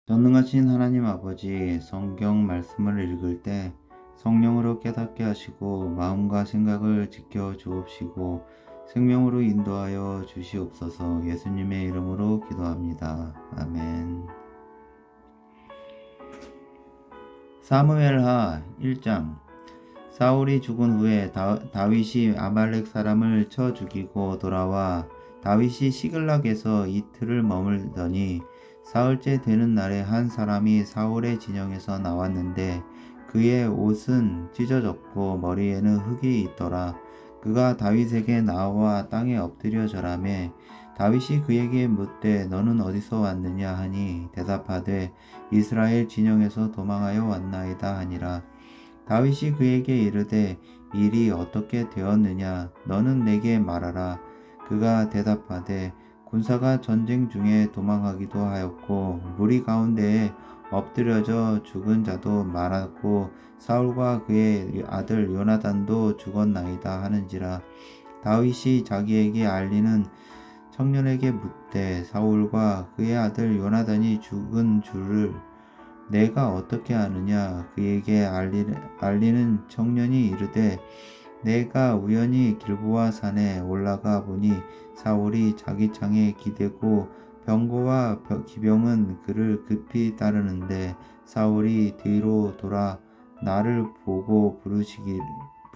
전능하신 하나님 아버지, 성경 말씀을 읽을 때 성령으로 깨닫게 하시고 마음과 생각을 지켜 주옵시고 생명으로 인도하여 주시옵소서. 예수님의 이름으로 기도합니다. 아멘. 사무엘하 1장. 사울이 죽은 후에 다윗이 아말렉 사람을 쳐 죽이고 돌아와 다윗이 시글락에서 이틀을 머물더니 사흘째 되는 날에 한 사람이 사울의 진영에서 나왔는데 그의 옷은 찢어졌고 머리에는 흙이 있더라. 그가 다윗에게 나와 땅에 엎드려 절하매 다윗이 그에게 묻되 너는 어디서 왔느냐 하니 대답하되 이스라엘 진영에서 도망하여 왔나이다 하니라. 다윗이 그에게 이르되 일이 어떻게 되었느냐 너는 내게 말하라. 그가 대답하되 군사가 전쟁 중에 도망하기도 하였고 무리 가운데에 엎드려져 죽은 자도 많았고 사울과 그의 아들 요나단도 죽었나이다 하는지라. 다윗이 자기에게 알리는 청년에게 묻되 사울과 그의 아들 요나단이 죽은 줄을 내가 어떻게 아느냐. 그에게 알리는 청년이 이르되 내가 우연히 길보아 산에 올라가 보니 사울이 자기 창에 기대고 병거와 기병은 그를 급히 따르는데 사울이 뒤로 돌아 나를 보고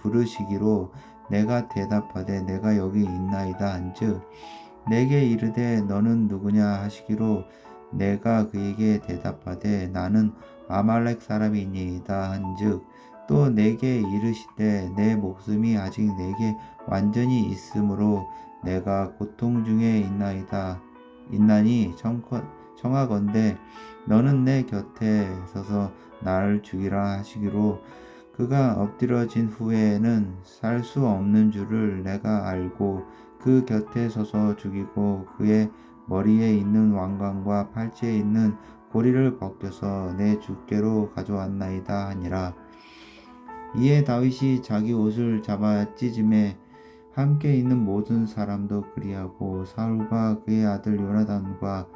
부르시기로 내가 대답하되 내가 여기 있나이다 한즉 내게 이르되 너는 누구냐 하시기로 내가 그에게 대답하되 나는 아말렉 사람이니이다 한즉 또 내게 이르시되 내 목숨이 아직 내게 완전히 있으므로 내가 고통 중에 있나니 청하건대 너는 내 곁에 서서 나를 죽이라 하시기로 그가 엎드러진 후에는 살 수 없는 줄을 내가 알고 그 곁에 서서 죽이고 그의 머리에 있는 왕관과 팔찌에 있는 고리를 벗겨서 내 주께로 가져왔나이다 하니라. 이에 다윗이 자기 옷을 잡아 찢음에 함께 있는 모든 사람도 그리하고 사울과 그의 아들 요나단과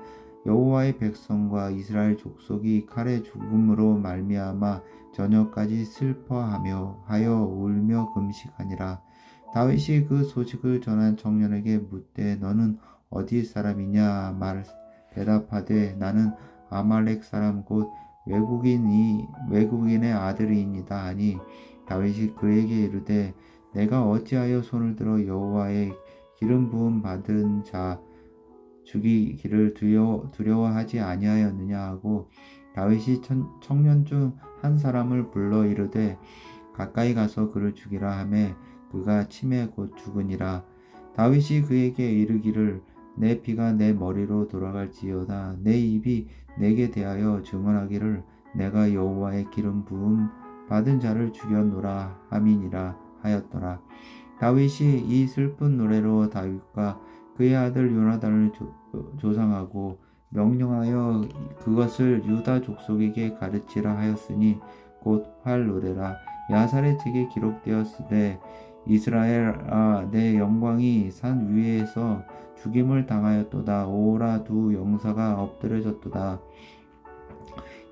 여호와의 백성과 이스라엘 족속이 칼의 죽음으로 말미암아 저녁까지 슬퍼하며 하여 울며 금식하니라. 다윗이 그 소식을 전한 청년에게 묻되 너는 어디 사람이냐 대답하되 나는 아말렉 사람 곧 외국인의 아들이니이다 하니 다윗이 그에게 이르되 내가 어찌하여 손을 들어 여호와의 기름 부음 받은 자 죽이기를 두려워하지 아니하였느냐 하고 다윗이 청년 중 한 사람을 불러 이르되 가까이 가서 그를 죽이라 하매 그가 침에 곧 죽으니라. 다윗이 그에게 이르기를 내 피가 내 머리로 돌아갈지어다 내 입이 내게 대하여 증언하기를 내가 여호와의 기름 부음 받은 자를 죽였노라 함이니라 하였더라. 다윗이 이 슬픈 노래로 다윗과 그의 아들 요나단을 조상하고 명령하여 그것을 유다 족속에게 가르치라 하였으니 곧 활 노래라. 야살의 책에 기록되었으되 이스라엘아 내 영광이 산 위에서 죽임을 당하였도다. 오라 두 용사가 엎드려졌도다.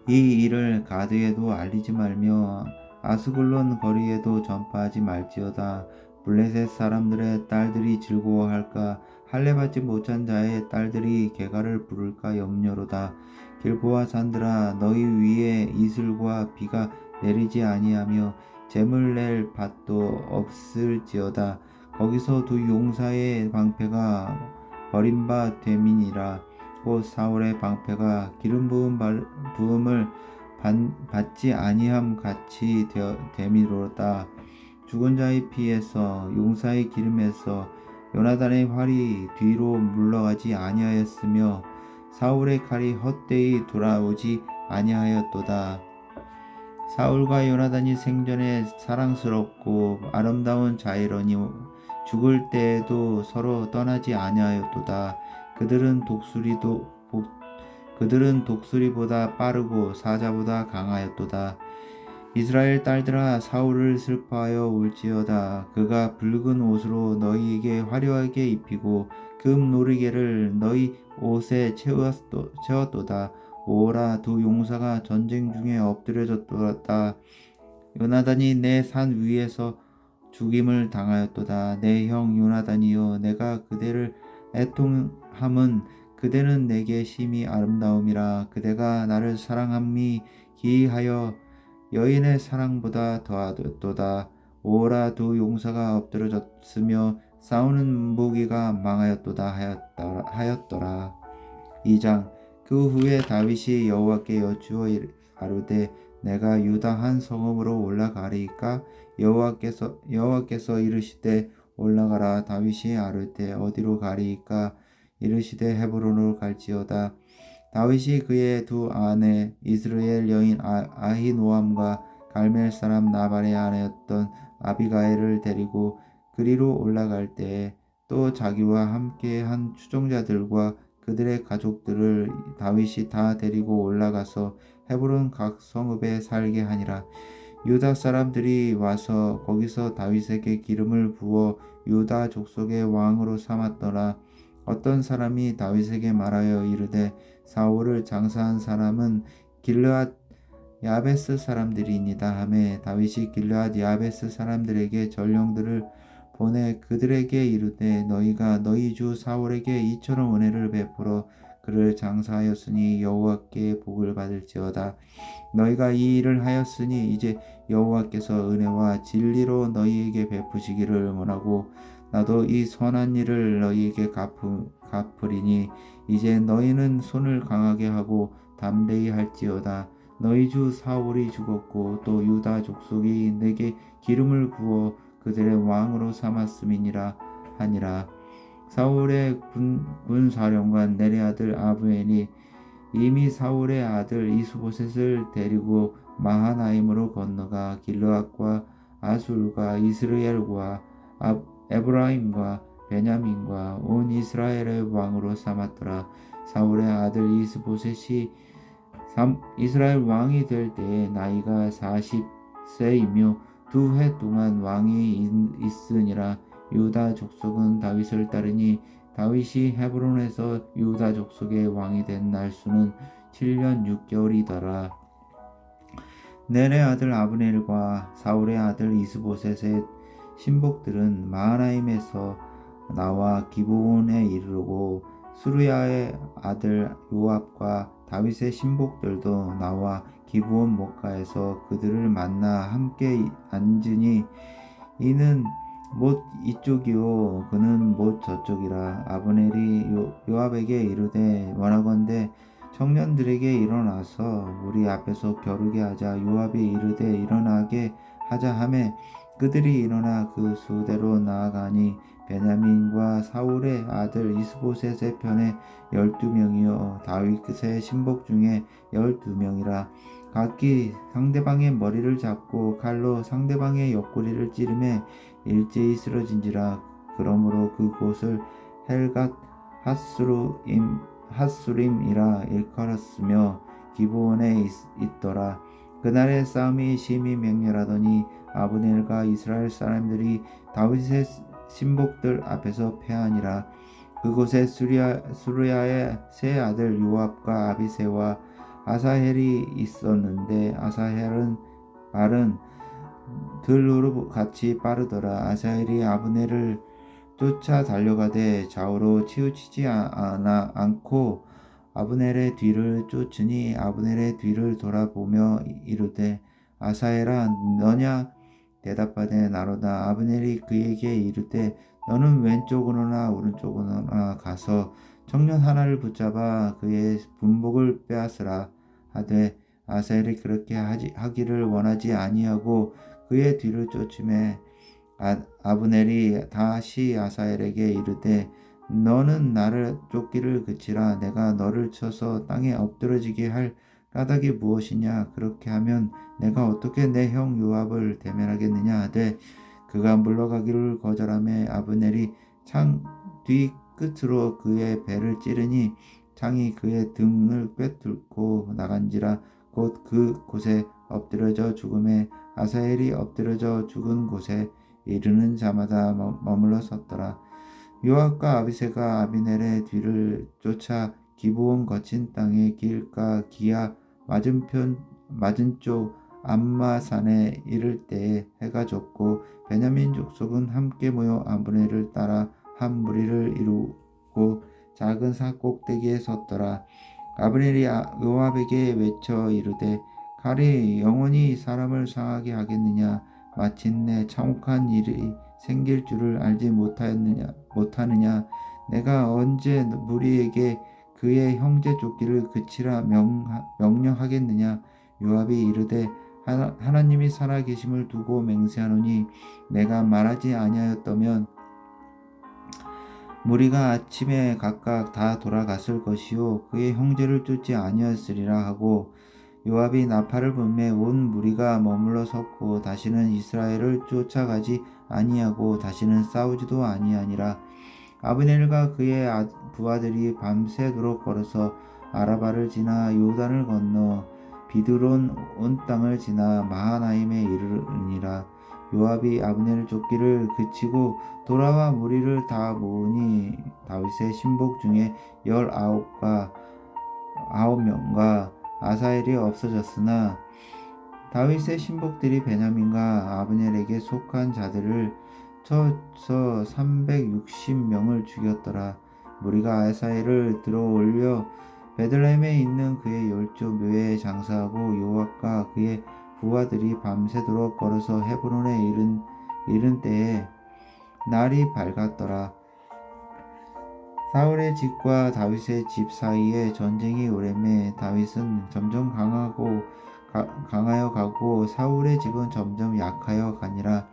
이 일을 가드에도 알리지 말며 아스글론 거리에도 전파하지 말지어다. 블레셋 사람들의 딸들이 즐거워할까 할례받지 못한 자의 딸들이 개가를 부를까 염려로다. 길보아 산들아 너희 위에 이슬과 비가 내리지 아니하며 재물 낼 밭도 없을지어다. 거기서 두 용사의 방패가 버림바 됨이니라. 곧 사울의 방패가 기름 부음을 받지 아니함 같이 됨이로다. 죽은 자의 피에서 용사의 기름에서 요나단의 활이 뒤로 물러가지 아니하였으며 사울의 칼이 헛되이 돌아오지 아니하였도다. 사울과 요나단이 생전에 사랑스럽고 아름다운 자이러니 죽을 때에도 서로 떠나지 아니하였도다. 그들은 독수리보다 빠르고 사자보다 강하였도다. 이스라엘 딸들아 사울을 슬퍼하여 울지어다. 그가 붉은 옷으로 너희에게 화려하게 입히고 금 놀이개를 너희 옷에 채웠도다. 오라 두 용사가 전쟁 중에 엎드려졌도다. 요나단이 내 산 위에서 죽임을 당하였도다. 내 형 요나단이여, 내가 그대를 애통함은 그대는 내게 심히 아름다움이라. 그대가 나를 사랑함이 기이하여 여인의 사랑보다 더하도다. 오라 두 용사가 엎드러졌으며 싸우는 무기가 망하였도다 하였더라. 2장. 그 후에 다윗이 여호와께 여쭈어 아뢰되 내가 유다 한 성읍으로 올라가리이까? 여호와께서 이르시되 올라가라. 다윗이 아뢰되 어디로 가리이까? 이르시되 헤브론으로 갈지어다. 다윗이 그의 두 아내 이스라엘 여인 아히노암과 갈멜 사람 나발의 아내였던 아비가일을 데리고 그리로 올라갈 때에 또 자기와 함께한 추종자들과 그들의 가족들을 다윗이 다 데리고 올라가서 헤브론 각 성읍에 살게 하니라. 유다 사람들이 와서 거기서 다윗에게 기름을 부어 유다 족속의 왕으로 삼았더라. 어떤 사람이 다윗에게 말하여 이르되 사울을 장사한 사람은 길르앗 야베스 사람들이니이다 하매 다윗이 길르앗 야베스 사람들에게 전령들을 보내 그들에게 이르되 너희가 너희 주 사울에게 이처럼 은혜를 베풀어 그를 장사하였으니 여호와께 복을 받을지어다. 너희가 이 일을 하였으니 이제 여호와께서 은혜와 진리로 너희에게 베푸시기를 원하고 나도 이 선한 일을 너희에게 갚으리니 이제 너희는 손을 강하게 하고 담대히 할지어다. 너희 주 사울이 죽었고 또 유다 족속이 내게 기름을 부어 그들의 왕으로 삼았음이니라 하니라. 사울의 군사령관 넬의 아들 아브엘이 이미 사울의 아들 이스보셋을 데리고 마하나임으로 건너가 길르앗과 아술과 이스라엘과 에브라임과 베냐민과 온 이스라엘의 왕으로 삼았더라. 사울의 아들 이스보셋이 이스라엘 왕이 될 때에 나이가 40세이며 2해 동안 왕이 있으니라. 유다 족속은 다윗을 따르니 다윗이 헤브론에서 유다 족속의 왕이 된 날수는 7년 6개월이더라. 넬의 아들 아브넬과 사울의 아들 이스보셋의 신복들은 마하나임에서 나와 기브온에 이르고 수르야의 아들 요압과 다윗의 신복들도 나와 기브온 목가에서 그들을 만나 함께 앉으니 이는 못 이쪽이요 그는 못 저쪽이라. 아브넬이 요압에게 이르되 원하건대 청년들에게 일어나서 우리 앞에서 겨루게 하자. 요압이 이르되 일어나게 하자 하매 그들이 일어나 그 수대로 나아가니 베냐민과 사울의 아들 이스보셋의 편에 12명이요 다윗의 신복 중에 12명이라. 각기 상대방의 머리를 잡고 칼로 상대방의 옆구리를 찌르매 일제히 쓰러진지라. 그러므로 그곳을 헬갓 핫수림이라 일컬었으며 기브온에 있더라. 그날의 싸움이 심히 맹렬하더니 아브넬과 이스라엘 사람들이 다윗의 신복들 앞에서 패하니라. 그곳에 수르야의 세 아들 요압과 아비새와 아사헬이 있었는데 아사헬은 말은 들으로 같이 빠르더라. 아사헬이 아브넬을 쫓아 달려가되 좌우로 치우치지 않고 아브넬의 뒤를 쫓으니 아브넬의 뒤를 돌아보며 이르되 아사헬아 너냐? 대답하되 나로다. 아브넬이 그에게 이르되 너는 왼쪽으로나 오른쪽으로나 가서 청년 하나를 붙잡아 그의 분복을 빼앗으라 하되 아사헬이 그렇게 하기를 원하지 아니하고 그의 뒤를 쫓음에 아브넬이 다시 아사헬에게 이르되 너는 나를 쫓기를 그치라. 내가 너를 쳐서 땅에 엎드러지게 할 까닭이 무엇이냐? 그렇게 하면 내가 어떻게 내 형 요압을 대면하겠느냐 하되 그가 물러가기를 거절하며 아브넬이 창 뒤 끝으로 그의 배를 찌르니 창이 그의 등을 꿰뚫고 나간지라. 곧 그곳에 엎드려져 죽음에 아사헬이 엎드려져 죽은 곳에 이르는 자마다 머물러 섰더라. 요압과 아비새가 아비넬의 뒤를 쫓아 기브온 거친 땅의 길가 기야 맞은쪽 암마산에 이를 때에 해가 졌고 베냐민 족속은 함께 모여 아브넬을 따라 한 무리를 이루고 작은 산 꼭대기에 섰더라. 아브넬이 요압에게 외쳐 이르되 칼이 영원히 사람을 상하게 하겠느냐 마침내 참혹한 일이 생길 줄을 알지 못하느냐 내가 언제 무리에게 그의 형제 쫓기를 그치라 명령하겠느냐 요압이 이르되 하나님이 살아계심을 두고 맹세하노니 내가 말하지 아니하였다면 무리가 아침에 각각 다 돌아갔을 것이요 그의 형제를 쫓지 아니하였으리라 하고 요압이 나팔을 불매 온 무리가 머물러 섰고 다시는 이스라엘을 쫓아가지 아니하고 다시는 싸우지도 아니하니라. 아브넬과 그의 부하들이 밤새도록 걸어서 아라바를 지나 요단을 건너 비드론 온 땅을 지나 마하나임에 이르니라. 요압이 아브넬 쫓기를 그치고 돌아와 무리를 다 모으니 다윗의 신복 중에 19명과 아사엘이 없어졌으나 다윗의 신복들이 베냐민과 아브넬에게 속한 자들을 쳐서 360명을 죽였더라. 무리가 아사엘을 들어올려 베들레헴에 있는 그의 열조 묘에 장사하고 요압과 그의 부하들이 밤새도록 걸어서 헤브론에 이른 때에 날이 밝았더라. 사울의 집과 다윗의 집 사이에 전쟁이 오래매 다윗은 점점 강하여 가고 사울의 집은 점점 약하여 가니라.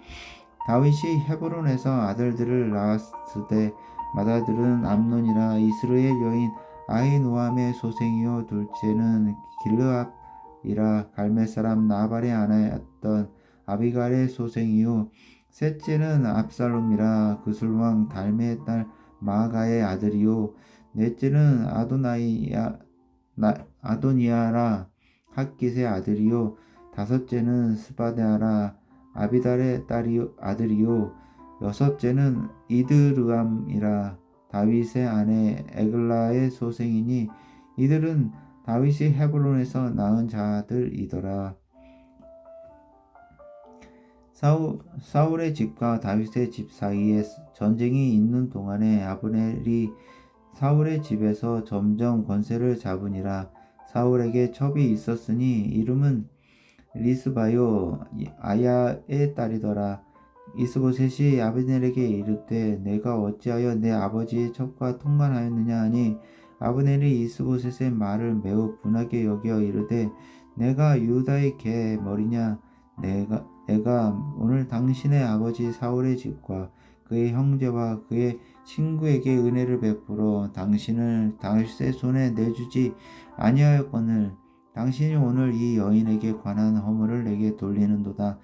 다윗이 헤브론에서 아들들을 낳았으되 맏아들은 암논이라 이스라엘 여인 아히노함의 소생이요 둘째는 길르압이라 갈멜 사람 나발의 아내였던 아비갈의 소생이요 셋째는 압살롬이라 그술왕 달메의 딸 마아가의 아들이요 넷째는 아도니아라 핫깃의 아들이요 다섯째는 스바데아라 아비달의 아들이요 여섯째는 이드르암이라 다윗의 아내 에글라의 소생이니 이들은 다윗이 헤브론에서 낳은 자들이더라. 사울의 집과 다윗의 집 사이에 전쟁이 있는 동안에 아브넬이 사울의 집에서 점점 권세를 잡으니라. 사울에게 첩이 있었으니 이름은 리스바요 아야의 딸이더라. 이스보셋이 아브넬에게 이르되 내가 어찌하여 내 아버지의 첩과 통관하였느냐 하니 아브넬이 이스보셋의 말을 매우 분하게 여겨 이르되 내가 유다의 개 머리냐 내가 오늘 당신의 아버지 사울의 집과 그의 형제와 그의 친구에게 은혜를 베풀어 당신을 다윗의 손에 내주지 아니하였거늘 당신이 오늘 이 여인에게 관한 허물을 내게 돌리는도다.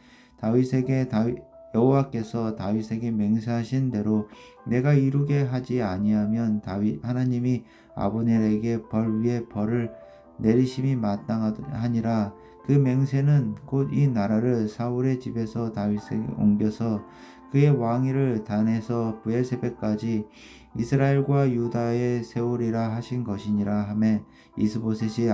여호와께서 다윗에게 맹세하신 대로 내가 이루게 하지 아니하면 하나님이 아브넬에게 벌 위에 벌을 내리심이 마땅하니라. 그 맹세는 곧 이 나라를 사울의 집에서 다윗에게 옮겨서 그의 왕위를 단에서 브엘세바까지 이스라엘과 유다에 세우리라 하신 것이니라 하매 이스보셋이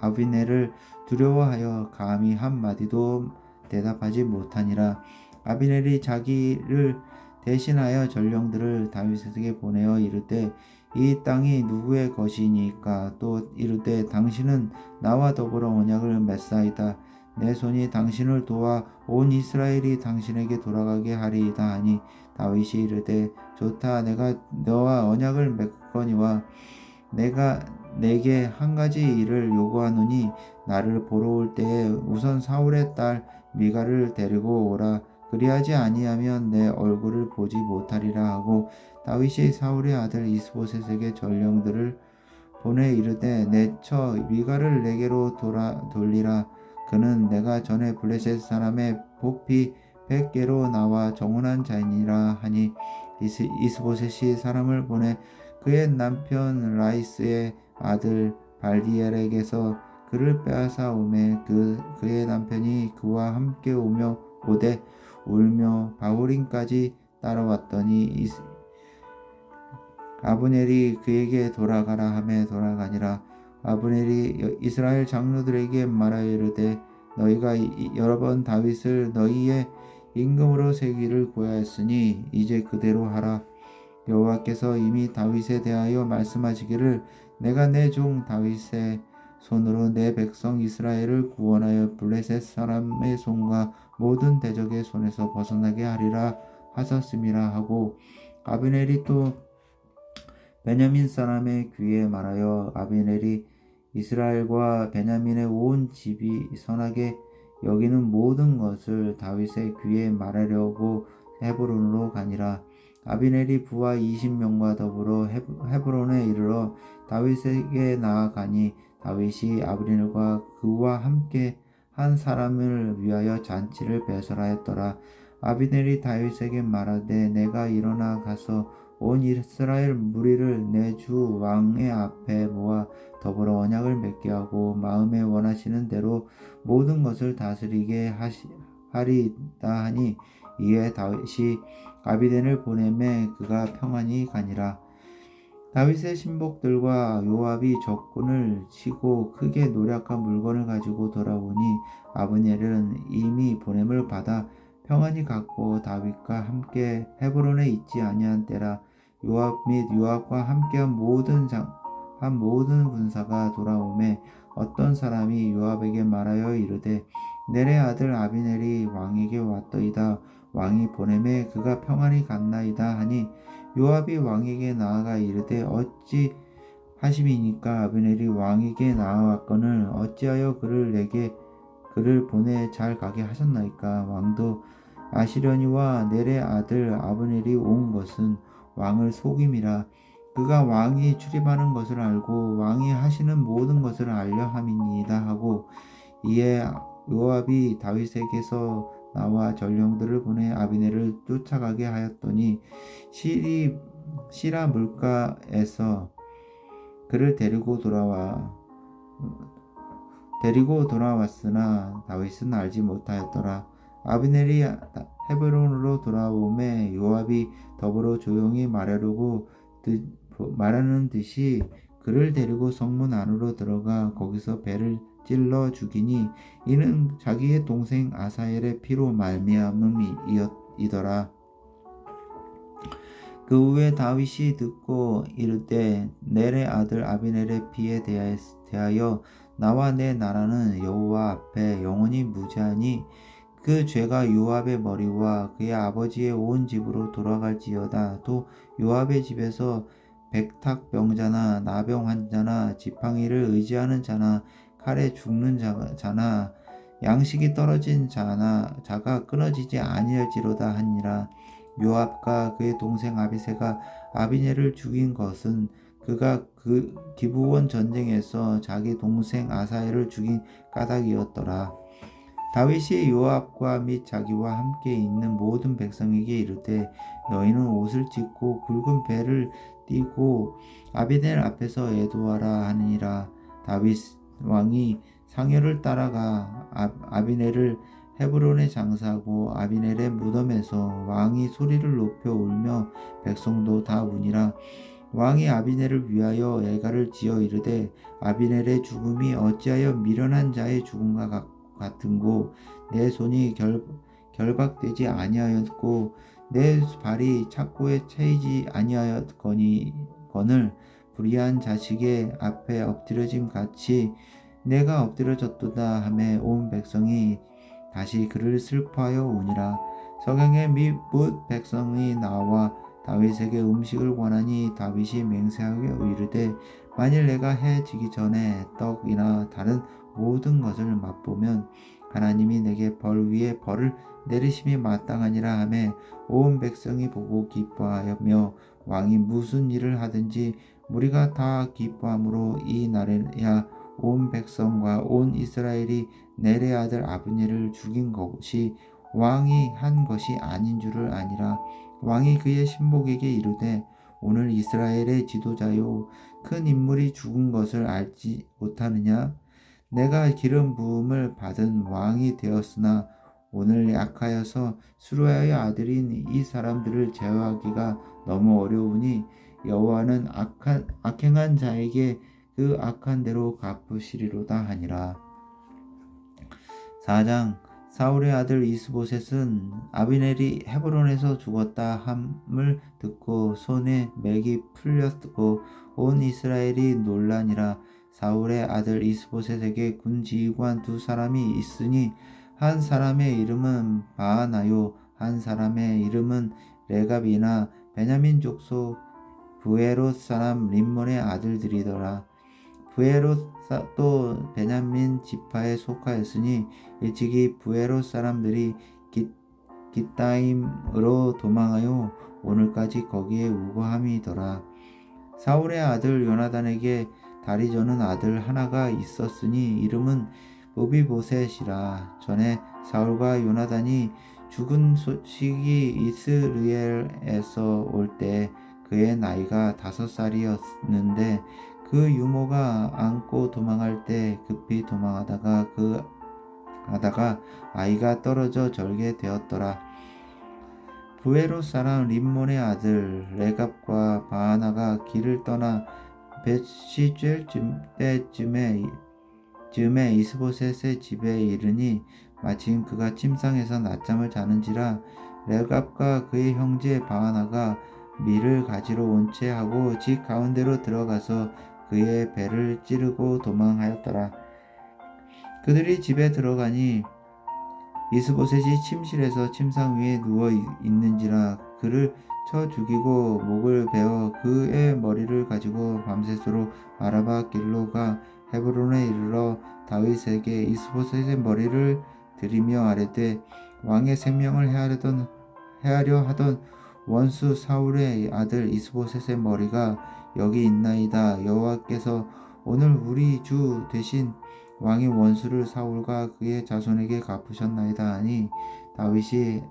아비넬을 두려워하여 감히 한마디도 대답하지 못하니라. 아비넬이 자기를 대신하여 전령들을 다윗에게 보내어 이르되 이 땅이 누구의 것이니까 또 이르되 당신은 나와 더불어 언약을 맺사이다. 내 손이 당신을 도와 온 이스라엘이 당신에게 돌아가게 하리이다 하니 다윗이 이르되 좋다. 내가 너와 언약을 맺거니와 내가 내게 한 가지 일을 요구하노니 나를 보러 올 때에 우선 사울의 딸 미가를 데리고 오라. 그리하지 아니하면 내 얼굴을 보지 못하리라 하고 다윗이 사울의 아들 이스보셋에게 전령들을 보내 이르되 내 처 미가를 내게로 돌리라. 그는 내가 전에 블레셋 사람의 복비 100개로 나와 정혼한 자이니라 하니 이스보셋이 사람을 보내 그의 남편 라이스의 아들 발디엘에게서 그를 빼앗아 오매 그의 남편이 그와 함께 오되 울며 바후림까지 따라왔더니 아브넬이 그에게 돌아가라 하매 돌아가니라. 아브넬이 이스라엘 장로들에게 말하여 이르되 너희가 여러 번 다윗을 너희의 임금으로 세기를 구하였으니 이제 그대로 하라. 여호와께서 이미 다윗에 대하여 말씀하시기를 내가 내 종 다윗의 손으로 내 백성 이스라엘을 구원하여 블레셋 사람의 손과 모든 대적의 손에서 벗어나게 하리라 하셨음이라 하고 아브넬이 또 베냐민 사람의 귀에 말하여 아브넬이 이스라엘과 베냐민의 온 집이 선하게 여기는 모든 것을 다윗의 귀에 말하려고 헤브론으로 가니라. 아비넬이 부하 20명과 더불어 헤브론에 이르러 다윗에게 나아가니 다윗이 아브넬과 그와 함께 한 사람을 위하여 잔치를 배설하였더라. 아비넬이 다윗에게 말하되 내가 일어나 가서 온 이스라엘 무리를 내 주 왕의 앞에 모아 더불어 언약을 맺게 하고 마음에 원하시는 대로 모든 것을 다스리게 하리이다 하니 이에 다윗이 아비넬을 보내매 그가 평안히 가니라. 다윗의 신복들과 요압이 적군을 치고 크게 노력한 물건을 가지고 돌아오니 아브넬은 이미 보냄을 받아 평안히 갔고 다윗과 함께 헤브론에 있지 아니한 때라. 요압 및 요압과 함께한 모든 군사가 돌아오매 어떤 사람이 요압에게 말하여 이르되 넬의 아들 아비넬이 왕에게 왔더이다. 왕이 보내매 그가 평안히 갔나이다 하니 요압이 왕에게 나아가 이르되 어찌 하심이니까 아브넬이 왕에게 나아왔거늘 어찌하여 그를 보내 잘 가게 하셨나이까. 왕도 아시려니와 넬의 아들 아브넬이 온 것은 왕을 속임이라. 그가 왕이 출입하는 것을 알고 왕이 하시는 모든 것을 알려 함이니이다 하고 이에 요압이 다윗에게서 나와 전령들을 보내 아비넬을 쫓아가게 하였더니 시라 물가에서 그를 데리고 돌아왔으나 다윗은 알지 못하였더라. 아비넬이 헤브론으로 돌아오매 요압이 더불어 조용히 말하는 듯이 그를 데리고 성문 안으로 들어가 거기서 배를 찔러 죽이니 이는 자기의 동생 아사엘의 피로 말미암음이더라. 그 후에 다윗이 듣고 이르되 넬의 아들 아비넬의 피에 대하여 나와 내 나라는 여호와 앞에 영원히 무죄하니 그 죄가 요압의 머리와 그의 아버지의 온 집으로 돌아갈지어다. 또 요압의 집에서 백탁병자나 나병 환자나 지팡이를 의지하는 자나 칼에 죽는 자나 양식이 떨어진 자가 끊어지지 아니할지로다 하니라. 요압과 그의 동생 아비새가 아비넬을 죽인 것은 그가 그 기브온 전쟁에서 자기 동생 아사엘을 죽인 까닭이었더라. 다윗이 요압과 및 자기와 함께 있는 모든 백성에게 이르되 너희는 옷을 찢고 굵은 배를 띠고 아비넬 앞에서 애도하라 하니라. 다윗 왕이 상여를 따라가 아비넬을 헤브론에 장사하고 아비넬의 무덤에서 왕이 소리를 높여 울며 백성도 다 우니라. 왕이 아비넬을 위하여 애가를 지어 이르되 아비넬의 죽음이 어찌하여 미련한 자의 죽음과 같은고 내 손이 결박되지 아니하였고 내 발이 착고에 채이지 아니하였거늘 불의한 자식의 앞에 엎드려짐 같이 내가 엎드려졌도다 하매 온 백성이 다시 그를 슬퍼하여 우니라. 석양에 뭇 백성이 나와 다윗에게 음식을 권하니 다윗이 맹세하여 이르되 만일 내가 해 지기 전에 떡이나 다른 모든 것을 맛보면 하나님이 내게 벌 위에 벌을 내리심이 마땅하니라 하매 온 백성이 보고 기뻐하며 왕이 무슨 일을 하든지 무리가 다 기뻐함으로 이 날에야 온 백성과 온 이스라엘이 넬의 아들 아브넬을 죽인 것이 왕이 한 것이 아닌 줄을 아니라. 왕이 그의 신복에게 이르되 오늘 이스라엘의 지도자요 큰 인물이 죽은 것을 알지 못하느냐? 내가 기름 부음을 받은 왕이 되었으나 오늘 약하여서 수루야의 아들인 이 사람들을 제어하기가 너무 어려우니 여호와는 악행한 자에게 그 악한 대로 갚으시리로다 하니라. 4장. 사울의 아들 이스보셋은 아비넬이 헤브론에서 죽었다 함을 듣고 손에 맥이 풀렸고 온 이스라엘이 놀라니라. 사울의 아들 이스보셋에게 군 지휘관 두 사람이 있으니 한 사람의 이름은 바하나요 한 사람의 이름은 레갑이나 베냐민 족속 부에롯 사람 림몬의 아들들이더라. 부에롯도 베냐민 지파에 속하였으니 일찍이 부에롯 사람들이 깃다임으로 도망하여 오늘까지 거기에 우거함이더라. 사울의 아들 요나단에게 다리 저는 아들 하나가 있었으니 이름은 모비보셋이라. 전에 사울과 요나단이 죽은 소식이 이스라엘에서 올 때 그의 나이가 5살이었는데 그 유모가 안고 도망할 때 급히 도망하다가 아이가 떨어져 절게 되었더라. 부에롯 사람 림몬의 아들 레갑과 바하나가 길을 떠나 벳시죄 때쯤에 이스보셋의 집에 이르니 마침 그가 침상에서 낮잠을 자는지라. 레갑과 그의 형제 바하나가 밀을 가지러 온 채 하고 집 가운데로 들어가서 그의 배를 찌르고 도망하였더라. 그들이 집에 들어가니 이스보셋이 침실에서 침상 위에 누워 있는지라. 그를 쳐 죽이고 목을 베어 그의 머리를 가지고 밤새도록 아라바 길로 가 헤브론에 이르러 다윗에게 이스보셋의 머리를 들이며 아뢰되 왕의 생명을 해하려 하던 원수 사울의 아들 이스보셋의 머리가 여기 있나이다. 여호와께서 오늘 우리 주 대신 왕의 원수를 사울과 그의 자손에게 갚으셨나이다 하니 다윗이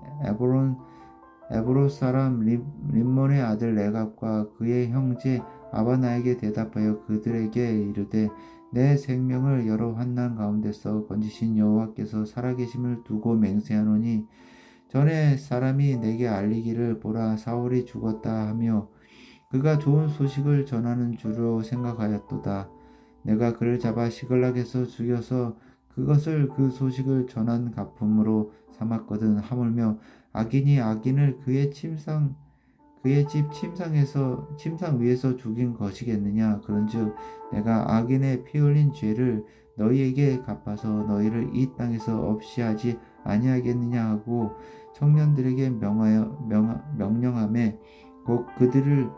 에브롯 사람 림몬의 아들 레갑과 그의 형제 아바나에게 대답하여 그들에게 이르되 내 생명을 여러 환난 가운데서 건지신 여호와께서 살아계심을 두고 맹세하노니 전에 사람이 내게 알리기를 보라 사울이 죽었다 하며 그가 좋은 소식을 전하는 줄로 생각하였도다. 내가 그를 잡아 시글락에서 죽여서 그것을 그 소식을 전한 갚음으로 삼았거든. 하물며 악인을 그의 집 침상 위에서 죽인 것이겠느냐. 그런즉 내가 악인의 피 흘린 죄를 너희에게 갚아서 너희를 이 땅에서 없이 하지 아니하겠느냐 하고 청년들에게 명령하매 곧 그들을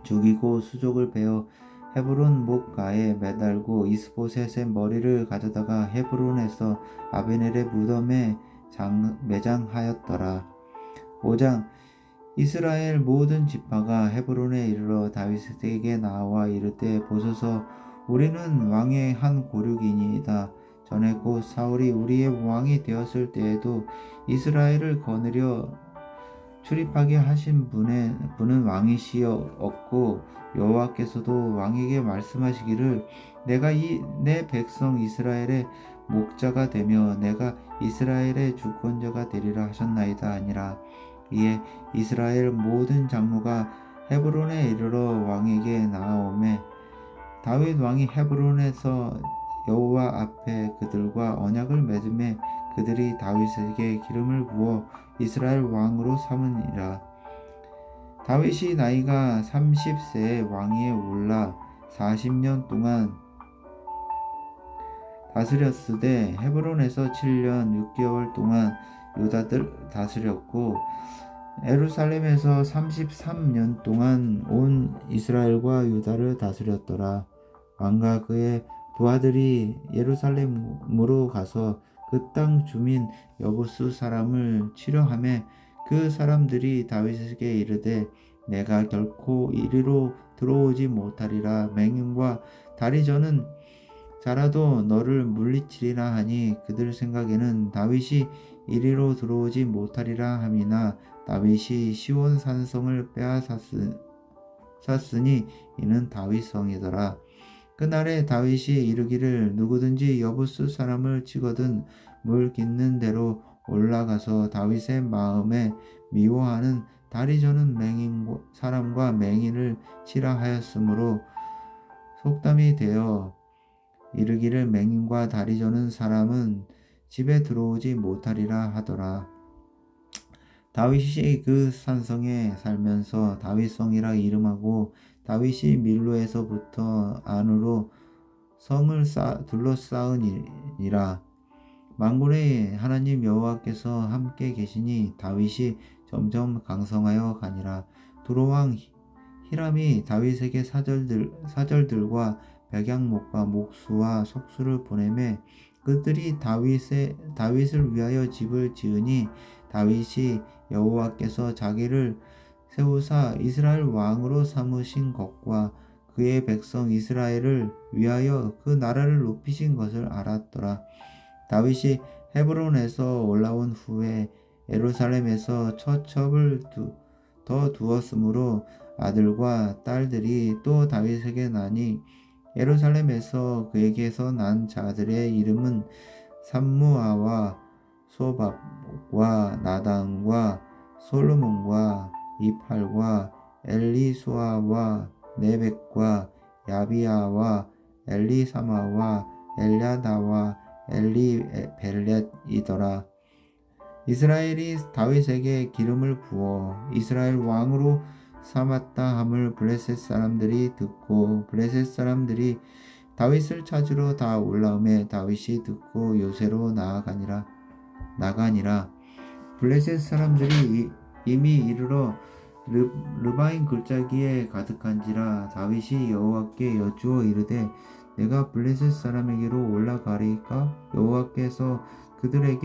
죽이고 수족을 베어 헤브론 목가에 매달고 이스보셋의 머리를 가져다가 헤브론에서 아베넬의 무덤에 매장하였더라. 5장. 이스라엘 모든 지파가 헤브론에 이르러 다윗에게 나와 이르되 보소서 우리는 왕의 한 고륙이니이다. 전에 곧 사울이 우리의 왕이 되었을 때에도 이스라엘을 거느려 출입하게 하신 분은 왕이시었고 여호와께서도 왕에게 말씀하시기를 내가 내 백성 이스라엘의 목자가 되며 내가 이스라엘의 주권자가 되리라 하셨나이다 하니라. 이에 이스라엘 모든 장로가 헤브론에 이르러 왕에게 나아오매 다윗 왕이 헤브론에서 여호와 앞에 그들과 언약을 맺음에 그들이 다윗에게 기름을 부어 이스라엘 왕으로 삼으니라. 다윗이 나이가 30세에 왕위에 올라 40년 동안 다스렸으되 헤브론에서 7년 6개월 동안 유다를 다스렸고 예루살렘에서 33년 동안 온 이스라엘과 유다를 다스렸더라. 왕과 그의 부하들이 예루살렘으로 가서 그 땅 주민 여부수 사람을 치려하매 그 사람들이 다윗에게 이르되 내가 결코 이리로 들어오지 못하리라. 맹인과 다리 저는 자라도 너를 물리치리라 하니 그들 생각에는 다윗이 이리로 들어오지 못하리라 함이나 다윗이 시온 산성을 빼앗았으니 이는 다윗성이더라. 그날에 다윗이 이르기를 누구든지 여부수 사람을 치거든 물 깃는 대로 올라가서 다윗의 마음에 미워하는 다리 저는 사람과 맹인을 치라 하였으므로 속담이 되어 이르기를 맹인과 다리 저는 사람은 집에 들어오지 못하리라 하더라. 다윗이 그 산성에 살면서 다윗성이라 이름하고 다윗이 밀로에서부터 안으로 성을 둘러싸으니라. 만군의 하나님 여호와께서 함께 계시니 다윗이 점점 강성하여 가니라. 두로왕 히람이 다윗에게 사절들과 백양목과 목수와 석수를 보내매 그들이 다윗을 위하여 집을 지으니 다윗이 여호와께서 자기를 세우사 이스라엘 왕으로 삼으신 것과 그의 백성 이스라엘을 위하여 그 나라를 높이신 것을 알았더라. 다윗이 헤브론에서 올라온 후에 예루살렘에서 처첩을 더 두었으므로 아들과 딸들이 또 다윗에게 나니 예루살렘에서 그에게서 난 자들의 이름은 삼무아와 소밥과 나단과 솔로몬과 이팔과 엘리수아와 네벡과 야비아와 엘리사마와 엘야다와 엘리벨렛이더라. 이스라엘이 다윗에게 기름을 부어 이스라엘 왕으로 삼았다 함을 블레셋 사람들이 듣고 블레셋 사람들이 다윗을 찾으러 다 올라오매 다윗이 듣고 요새로 나가니라. 블레셋 사람들이 이미 이르러 르바임 골짜기에 가득한지라. 다윗이 여호와께 여쭈어 이르되 내가 블레셋 사람에게로 올라가리까? 여호와께서 그들을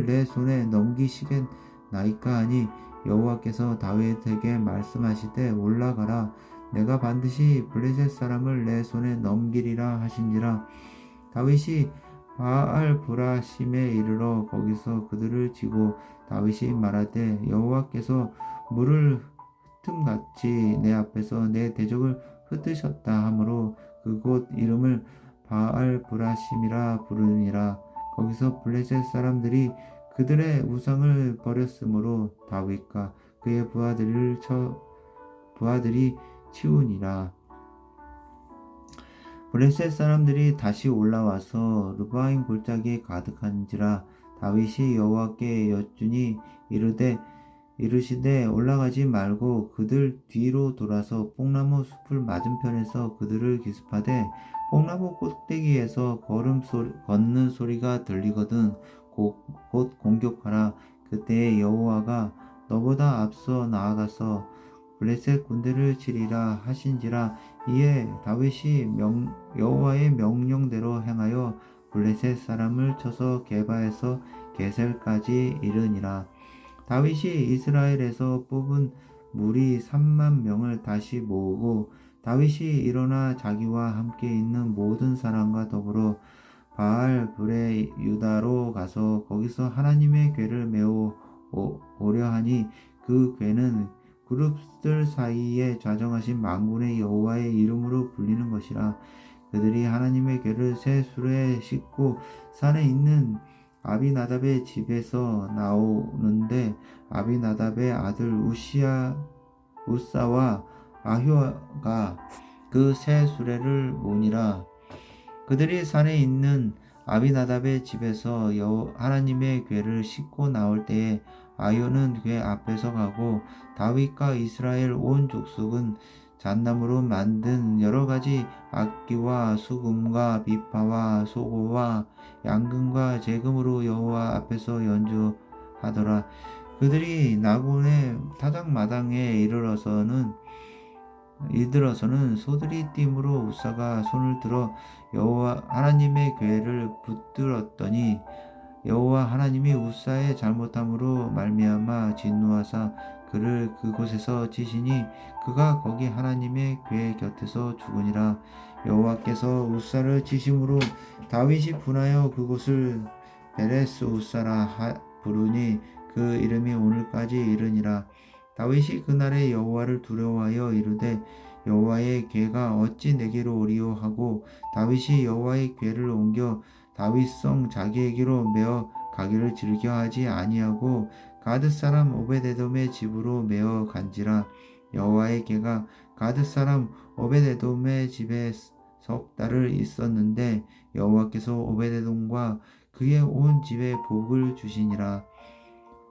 내 손에 넘기시겠나이까 하니 여호와께서 다윗에게 말씀하시되 올라가라. 내가 반드시 블레셋 사람을 내 손에 넘기리라 하신지라. 다윗이 바알 브라심에 이르러 거기서 그들을 치고 다윗이 말하되 여호와께서 물을 흠같이 내 앞에서 내 대적을 흩으셨다 하므로 그곳 이름을 바알 브라심이라 부르니라. 거기서 블레셋 사람들이 그들의 우상을 버렸으므로 다윗과 그의 부하들이 치우니라. 블레셋 사람들이 다시 올라와서 르바임 골짜기에 가득한지라. 다윗이 여호와께 여쭈니 이르시되 올라가지 말고 그들 뒤로 돌아서 뽕나무 숲을 맞은편에서 그들을 기습하되 뽕나무 꼭대기에서 걷는 소리가 들리거든 곧 공격하라. 그때에 여호와가 너보다 앞서 나아가서 블레셋 군대를 치리라 하신지라. 이에 다윗이 여호와의 명령대로 행하여 블레셋 사람을 쳐서 게바에서 게셀까지 이르니라. 다윗이 이스라엘에서 뽑은 무리 3만 명을 다시 모으고 다윗이 일어나 자기와 함께 있는 모든 사람과 더불어 바알 브레 유다로 가서 거기서 하나님의 궤를 메어 오려 하니 그 궤는 그룹들 사이에 좌정하신 만군의 여호와의 이름으로 불리는 것이라. 그들이 하나님의 궤를 새 수레에 싣고 산에 있는 아비나답의 집에서 나오는데 아비나답의 아들 우사와 아효가 그 새 수레를 모니라. 그들이 산에 있는 아비나답의 집에서 하나님의 궤를 싣고 나올 때에 아효는 궤 앞에서 가고 다윗과 이스라엘 온 족속은 잣나무로 만든 여러 가지 악기와 수금과 비파와 소고와 양금과 재금으로 여호와 앞에서 연주하더라. 그들이 나곤의 타작마당에 이르러서는 소들이 띠므로 우사가 손을 들어 여호와 하나님의 궤를 붙들었더니 여호와 하나님이 우사의 잘못함으로 말미암아 진노하사 그를 그곳에서 치시니 그가 거기 하나님의 궤 곁에서 죽으니라. 여호와께서 우사를 치심으로 다윗이 분하여 그곳을 베레스 우사라 부르니 그 이름이 오늘까지 이르니라. 다윗이 그날에 여호와를 두려워하여 이르되 여호와의 궤가 어찌 내게로 오리요 하고 다윗이 여호와의 궤를 옮겨 다윗성 자기에게로 메어 가기를 즐겨하지 아니하고 가드 사람 오베데돔의 집으로 메어 간지라. 여호와의 궤가 가드 사람 오베데돔의 집에 석 달을 있었는데 여호와께서 오베데돔과 그의 온 집에 복을 주시니라.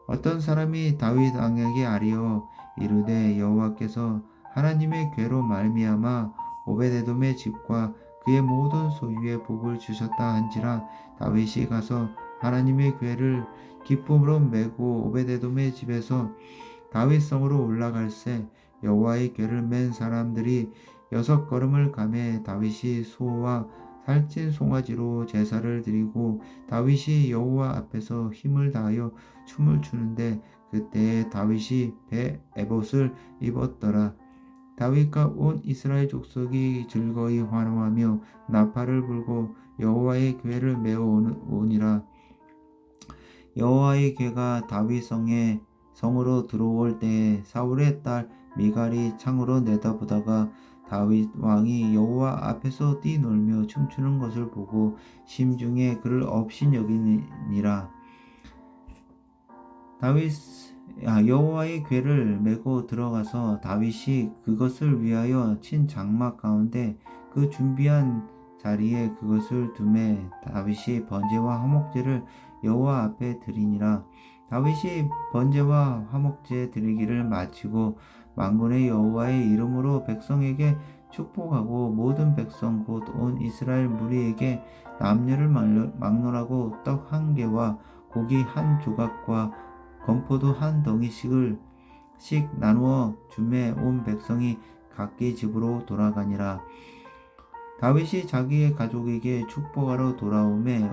어떤 사람이 다윗 왕에게 아뢰어 이르되 여호와께서 하나님의 궤로 말미암아 오베데돔의 집과 그의 모든 소유에 복을 주셨다 한지라. 다윗이 가서 하나님의 궤를 기쁨으로 메고 오베데돔의 집에서 다윗성으로 올라갈새 여호와의 궤를 맨 사람들이 6걸음을 가매 다윗이 소와 살찐 송아지로 제사를 드리고 다윗이 여호와 앞에서 힘을 다하여 춤을 추는데 그때에 다윗이 배 에봇을 입었더라. 다윗과 온 이스라엘 족속이 즐거이 환호하며 나팔을 불고 여호와의 궤를 메어 오니라. 여호와의 궤가 다윗 성으로 들어올 때에 사울의 딸 미갈이 창으로 내다보다가 다윗 왕이 여호와 앞에서 뛰놀며 춤추는 것을 보고 심중에 그를 업신여기니라. 여호와의 궤를 메고 들어가서 다윗이 그것을 위하여 친 장막 가운데 그 준비한 자리에 그것을 두매 다윗이 번제와 화목제를 여호와 앞에 드리니라. 다윗이 번제와 화목제 드리기를 마치고 만군의 여호와의 이름으로 백성에게 축복하고 모든 백성 곧 온 이스라엘 무리에게 남녀를 막론하고 떡 1개와 고기 1조각과 건포도 1덩이씩을 나누어 주매 온 백성이 각기 집으로 돌아가니라. 다윗이 자기의 가족에게 축복하러 돌아오매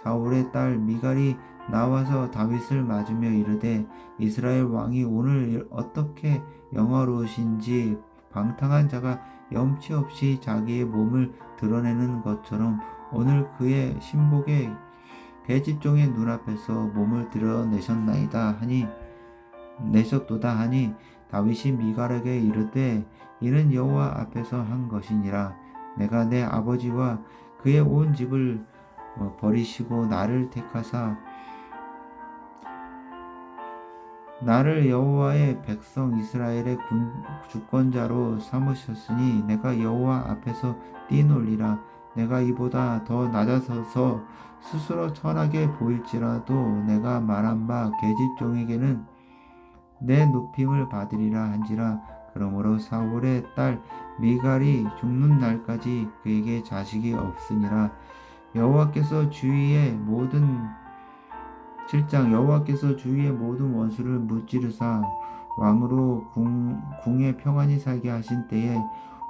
사울의 딸 미갈이 나와서 다윗을 맞으며 이르되 이스라엘 왕이 오늘 어떻게 영화로우신지 방탕한 자가 염치 없이 자기의 몸을 드러내는 것처럼 오늘 그의 신복의 계집종의 눈앞에서 몸을 드러내셨나이다 하니 다윗이 미갈에게 이르되 이는 여호와 앞에서 한 것이니라. 내가 내 아버지와 그의 온 집을 버리시고 나를 택하사 나를 여호와의 백성 이스라엘의 주권자로 삼으셨으니 내가 여호와 앞에서 뛰놀리라. 내가 이보다 더 낮아서서 스스로 천하게 보일지라도 내가 말한 바 계집종에게는 내 높임을 받으리라 한지라. 그러므로 사울의 딸 미갈이 죽는 날까지 그에게 자식이 없으니라. 여호와께서 주위의 모든 원수를 무찌르사 왕으로 궁에 평안히 살게 하신 때에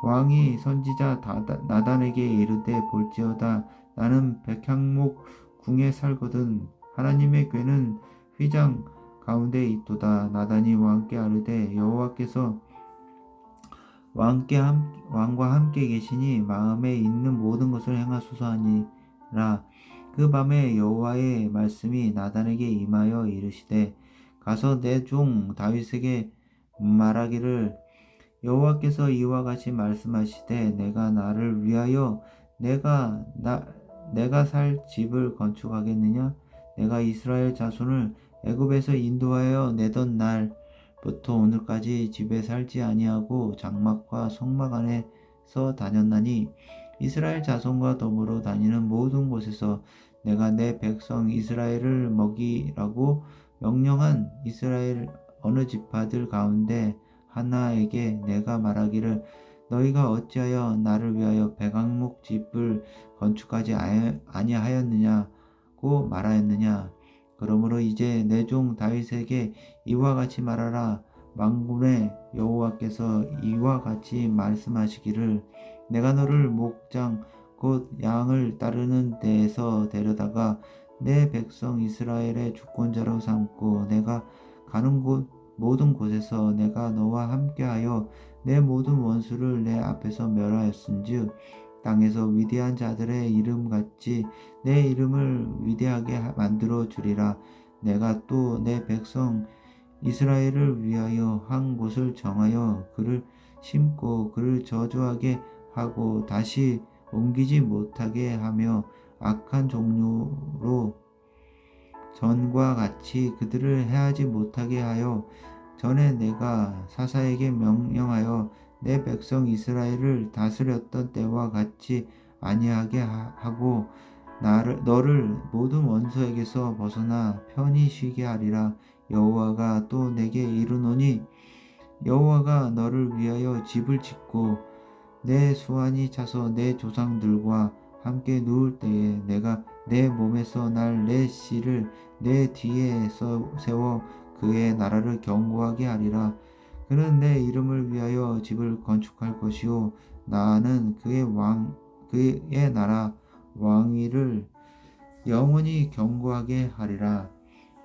왕이 선지자 나단에게 이르되 볼지어다 나는 백향목 궁에 살거든 하나님의 궤는 휘장 가운데 있도다. 나단이 왕께 아뢰되 여호와께서 왕과 함께 계시니 마음에 있는 모든 것을 행하소서 하니라. 그 밤에 여호와의 말씀이 나단에게 임하여 이르시되 가서 내 종 다윗에게 말하기를 여호와께서 이와 같이 말씀하시되 내가 나를 위하여 내가 살 집을 건축하겠느냐? 내가 이스라엘 자손을 애굽에서 인도하여 내던 날부터 오늘까지 집에 살지 아니하고 장막과 성막 안에서 다녔나니 이스라엘 자손과 더불어 다니는 모든 곳에서 내가 내 백성 이스라엘을 먹이라고 명령한 이스라엘 어느 지파들 가운데 하나에게 내가 말하기를 너희가 어찌하여 나를 위하여 백향목 집을 건축하지 아니하였느냐고 말하였느냐. 그러므로 이제 내 종 다윗에게 이와 같이 말하라. 만군의 여호와께서 이와 같이 말씀하시기를 내가 너를 목장 곧 양을 따르는 데에서 데려다가 내 백성 이스라엘의 주권자로 삼고 내가 가는 모든 곳에서 내가 너와 함께하여 내 모든 원수를 내 앞에서 멸하였은즉 땅에서 위대한 자들의 이름같이 내 이름을 위대하게 만들어 주리라. 내가 또 내 백성 이스라엘을 위하여 한 곳을 정하여 그를 심고 그를 저주하게 하고 다시 옮기지 못하게 하며 악한 종류로 전과 같이 그들을 해하지 못하게 하여 전에 내가 사사에게 명령하여 내 백성 이스라엘을 다스렸던 때와 같이 아니하게 하고 너를 모든 원수에게서 벗어나 편히 쉬게 하리라. 여호와가 또 내게 이르노니 여호와가 너를 위하여 집을 짓고 내 수완이 차서 내 조상들과 함께 누울 때에 내가 내 몸에서 날 내 씨를 내 뒤에 세워 그의 나라를 견고하게 하리라. 그는 내 이름을 위하여 집을 건축할 것이요 나는 그의 나라 왕위를 영원히 견고하게 하리라.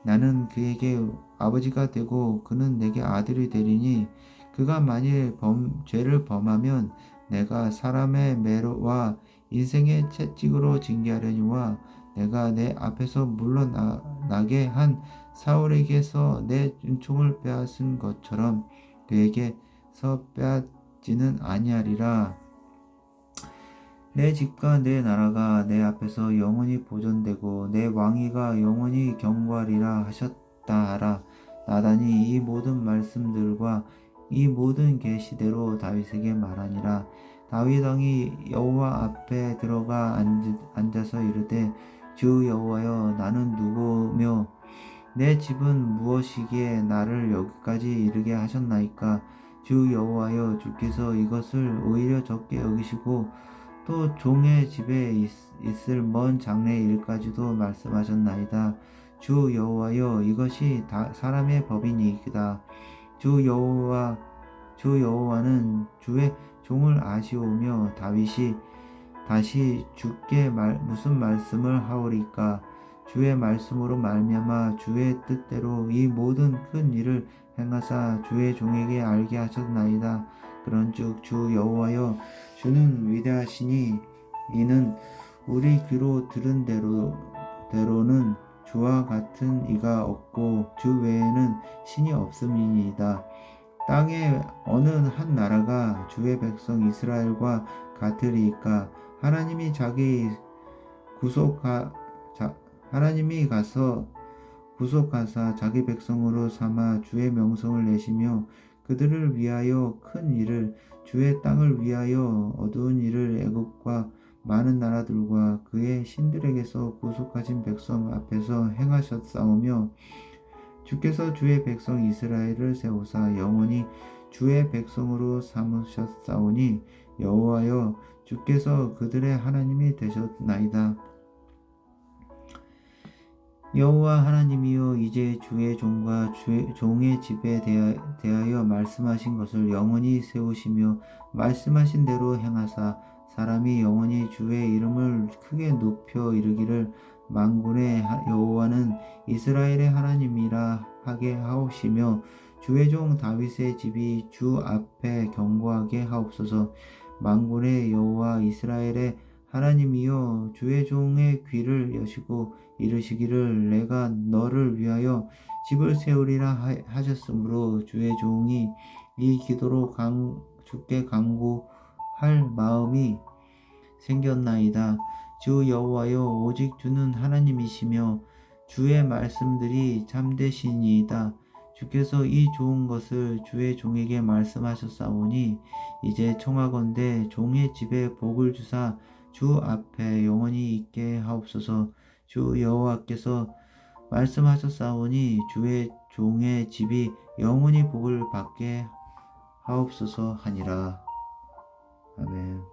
나는 그에게 아버지가 되고 그는 내게 아들이 되리니 그가 만일 죄를 범하면 내가 사람의 매로와 인생의 채찍으로 징계하려니와 내가 내 앞에서 물러나게 한 사울에게서 내 은총을 빼앗은 것처럼 그에게서 빼앗지는 아니하리라. 내 집과 내 나라가 내 앞에서 영원히 보존되고 내 왕위가 영원히 견고하리라 하셨다 하라. 나단이 이 모든 말씀들과 이 모든 계시대로 다윗에게 말하니라. 다윗 왕이 여호와 앞에 들어가 앉아서 이르되 주 여호와여 나는 누구며 내 집은 무엇이기에 나를 여기까지 이르게 하셨나이까. 주 여호와여 주께서 이것을 오히려 적게 여기시고 또 종의 집에 있을 먼 장래 일까지도 말씀하셨나이다. 주 여호와여 이것이 다 사람의 법이니이다. 주 여호와는 주의 종을 아시오며 다윗이 다시 주께 무슨 말씀을 하오리까. 주의 말씀으로 말미암아 주의 뜻대로 이 모든 큰 일을 행하사 주의 종에게 알게 하셨나이다. 그런즉 주 여호와여 주는 위대하시니 이는 우리 귀로 들은 대로는 주와 같은 이가 없고 주 외에는 신이 없음이니이다. 땅의 어느 한 나라가 주의 백성 이스라엘과 같으리이까. 하나님이 가서 구속하사 자기 백성으로 삼아 주의 명성을 내시며 그들을 위하여 큰 일을 주의 땅을 위하여 어두운 일을 애굽과 많은 나라들과 그의 신들에게서 구속하신 백성 앞에서 행하셨사오며 주께서 주의 백성 이스라엘을 세우사 영원히 주의 백성으로 삼으셨사오니 여호와여 주께서 그들의 하나님이 되셨나이다. 여호와 하나님이여 이제 주의 종과 종의 집에 대하여 말씀하신 것을 영원히 세우시며 말씀하신 대로 행하사 사람이 영원히 주의 이름을 크게 높여 이르기를 만군의 여호와는 이스라엘의 하나님이라 하게 하옵시며 주의 종 다윗의 집이 주 앞에 견고하게 하옵소서. 만군의 여호와 이스라엘의 하나님이여 주의 종의 귀를 여시고 이르시기를 내가 너를 위하여 집을 세우리라 하셨으므로 주의 종이 이 기도로 주께 간구할 마음이 생겼나이다. 주 여호와여 오직 주는 하나님이시며 주의 말씀들이 참되시니이다. 주께서 이 좋은 것을 주의 종에게 말씀하셨사오니 이제 청하건대 종의 집에 복을 주사 주 앞에 영원히 있게 하옵소서. 주 여호와께서 말씀하셨사오니 주의 종의 집이 영원히 복을 받게 하옵소서 하니라. 아멘.